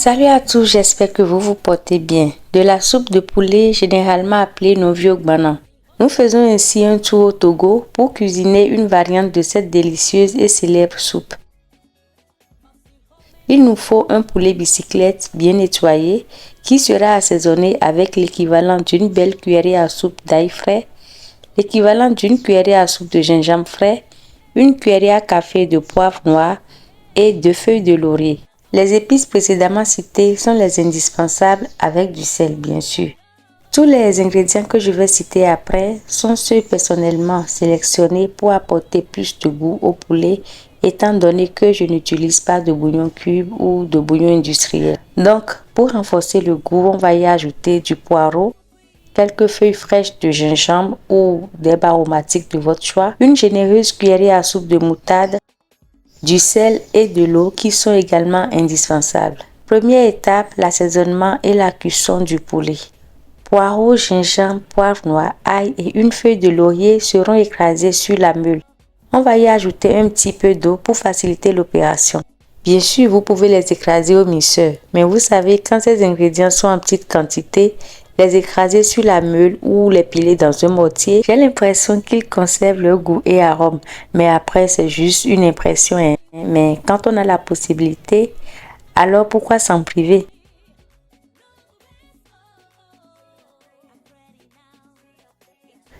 Salut à tous, j'espère que vous vous portez bien. De la soupe de poulet, généralement appelée novio gbana. Nous faisons ainsi un tour au Togo pour cuisiner une variante de cette délicieuse et célèbre soupe. Il nous faut un poulet bicyclette bien nettoyé qui sera assaisonné avec l'équivalent d'une belle cuillerée à soupe d'ail frais, l'équivalent d'une cuillerée à soupe de gingembre frais, une cuillerée à café de poivre noir et 2 feuilles de laurier. Les épices précédemment citées sont les indispensables avec du sel bien sûr. Tous les ingrédients que je vais citer après sont ceux personnellement sélectionnés pour apporter plus de goût au poulet étant donné que je n'utilise pas de bouillon cube ou de bouillon industriel. Donc, pour renforcer le goût, on va y ajouter du poireau, quelques feuilles fraîches de gingembre ou d'herbes aromatiques de votre choix, une généreuse cuillerée à soupe de moutarde, du sel et de l'eau qui sont également indispensables. Première étape, l'assaisonnement et la cuisson du poulet. Poireaux, gingembre, poivre noir, ail et une feuille de laurier seront écrasés sur la meule. On va y ajouter un petit peu d'eau pour faciliter l'opération. Bien sûr, vous pouvez les écraser au mixeur, mais vous savez, quand ces ingrédients sont en petite quantité, les écraser sur la meule ou les piler dans un mortier, j'ai l'impression qu'ils conservent leur goût et arôme. Mais après, c'est juste une impression. Mais quand on a la possibilité, alors pourquoi s'en priver?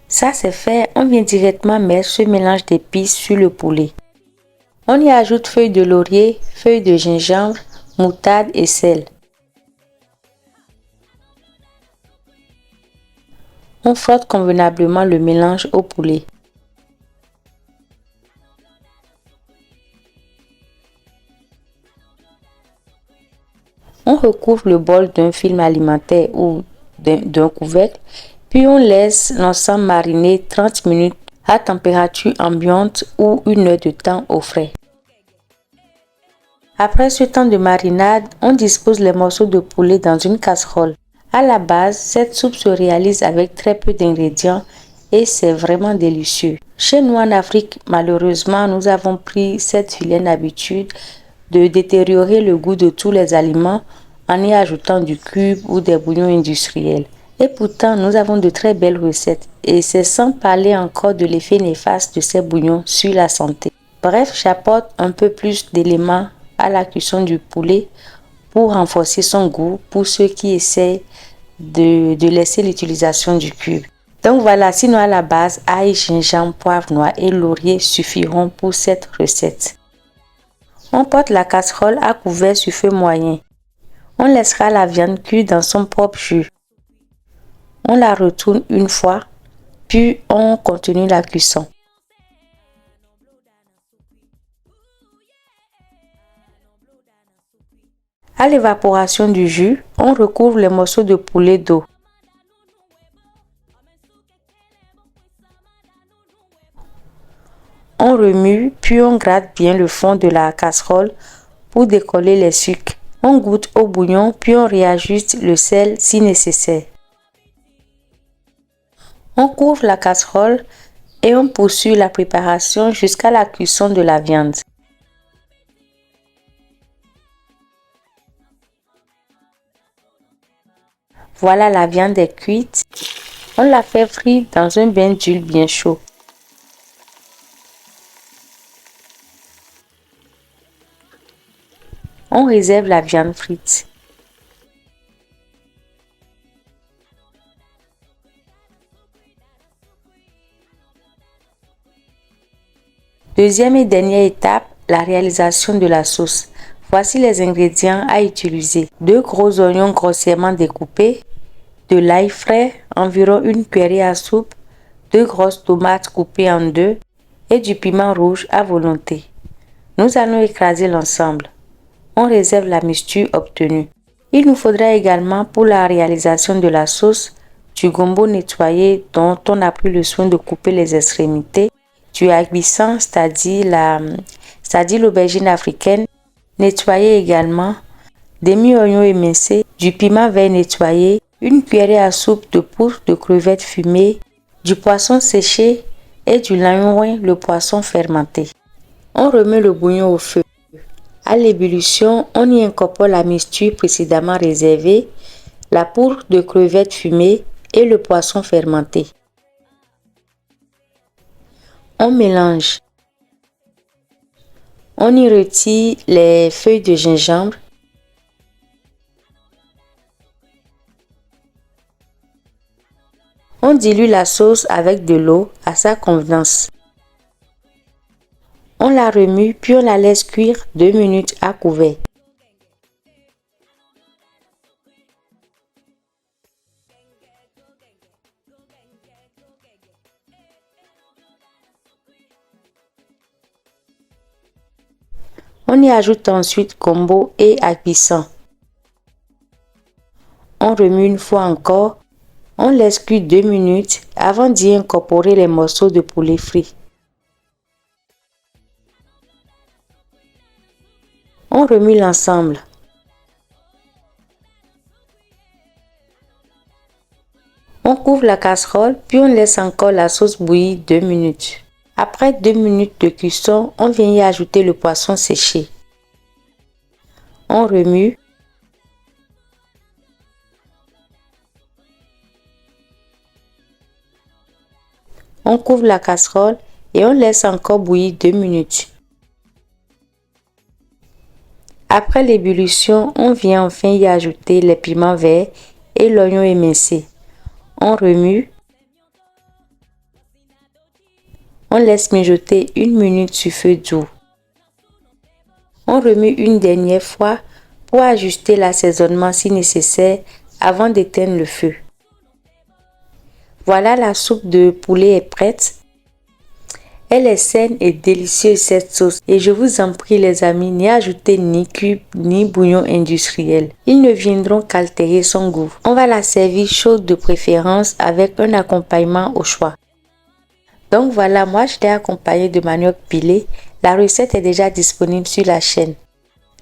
Ça c'est fait, on vient directement mettre ce mélange d'épices sur le poulet. On y ajoute feuilles de laurier, feuilles de gingembre, moutarde et sel. On frotte convenablement le mélange au poulet. On recouvre le bol d'un film alimentaire ou d'un couvercle, puis on laisse l'ensemble mariner 30 minutes à température ambiante ou 1 heure de temps au frais. Après ce temps de marinade, on dispose les morceaux de poulet dans une casserole. À la base, cette soupe se réalise avec très peu d'ingrédients et c'est vraiment délicieux. Chez nous en Afrique, malheureusement, nous avons pris cette vilaine habitude de détériorer le goût de tous les aliments en y ajoutant du cube ou des bouillons industriels. Et pourtant, nous avons de très belles recettes et c'est sans parler encore de l'effet néfaste de ces bouillons sur la santé. Bref, j'apporte un peu plus d'éléments à la cuisson du poulet pour renforcer son goût pour ceux qui essaient de laisser l'utilisation du cube. Donc voilà, sinon à la base, ail, gingembre, poivre noir et laurier suffiront pour cette recette. On porte la casserole à couvert sur feu moyen. On laissera la viande cuire dans son propre jus. On la retourne une fois, puis on continue la cuisson. À l'évaporation du jus, on recouvre les morceaux de poulet d'eau. On remue, puis on gratte bien le fond de la casserole pour décoller les sucres. On goûte au bouillon, puis on réajuste le sel si nécessaire. On couvre la casserole et on poursuit la préparation jusqu'à la cuisson de la viande. Voilà, la viande est cuite. On la fait frire dans un bain d'huile bien chaud. On réserve la viande frite. Deuxième et dernière étape, la réalisation de la sauce. Voici les ingrédients à utiliser. 2 gros oignons grossièrement découpés, de l'ail frais, environ 1 cuillerée à soupe, 2 grosses tomates coupées en 2 et du piment rouge à volonté. Nous allons écraser l'ensemble. On réserve la mixture obtenue. Il nous faudra également pour la réalisation de la sauce du gombo nettoyé dont on a pris le soin de couper les extrémités, du hagibissan, c'est-à-dire l'aubergine africaine, nettoyée également, des mi-oignons émincés, du piment vert nettoyé, 1 cuillerée à soupe de poudre de crevettes fumées, du poisson séché et du langouin, le poisson fermenté. On remet le bouillon au feu. À l'ébullition, on y incorpore la mixture précédemment réservée, la poudre de crevettes fumée et le poisson fermenté. On mélange. On y retire les feuilles de gingembre. On dilue la sauce avec de l'eau à sa convenance. On la remue puis on la laisse cuire 2 minutes à couvert. On y ajoute ensuite gombo et cuisson. On remue une fois encore. On laisse cuire 2 minutes avant d'y incorporer les morceaux de poulet frit. On remue l'ensemble. On couvre la casserole puis on laisse encore la sauce bouillir 2 minutes. Après 2 minutes de cuisson, on vient y ajouter le poisson séché. On remue. On couvre la casserole et on laisse encore bouillir 2 minutes. Après l'ébullition, on vient enfin y ajouter les piments verts et l'oignon émincé. On remue. On laisse mijoter 1 minute sur feu doux. On remue une dernière fois pour ajuster l'assaisonnement si nécessaire avant d'éteindre le feu. Voilà, la soupe de poulet est prête. Elle est saine et délicieuse cette sauce et je vous en prie les amis, n'y ajoutez ni cubes ni bouillon industriel. Ils ne viendront qu'altérer son goût. On va la servir chaude de préférence avec un accompagnement au choix. Donc voilà, moi je l'ai accompagné de manioc pilé. La recette est déjà disponible sur la chaîne.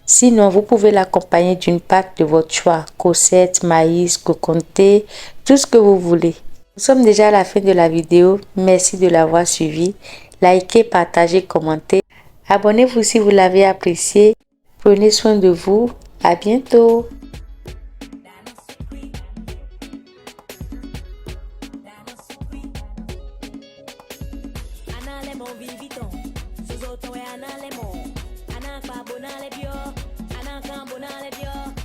Sinon, vous pouvez l'accompagner d'une pâte de votre choix, cossette, maïs, coconté, tout ce que vous voulez. Nous sommes déjà à la fin de la vidéo. Merci de l'avoir suivi. Likez, partagez, commentez. Abonnez-vous si vous l'avez apprécié. Prenez soin de vous. À bientôt. Ana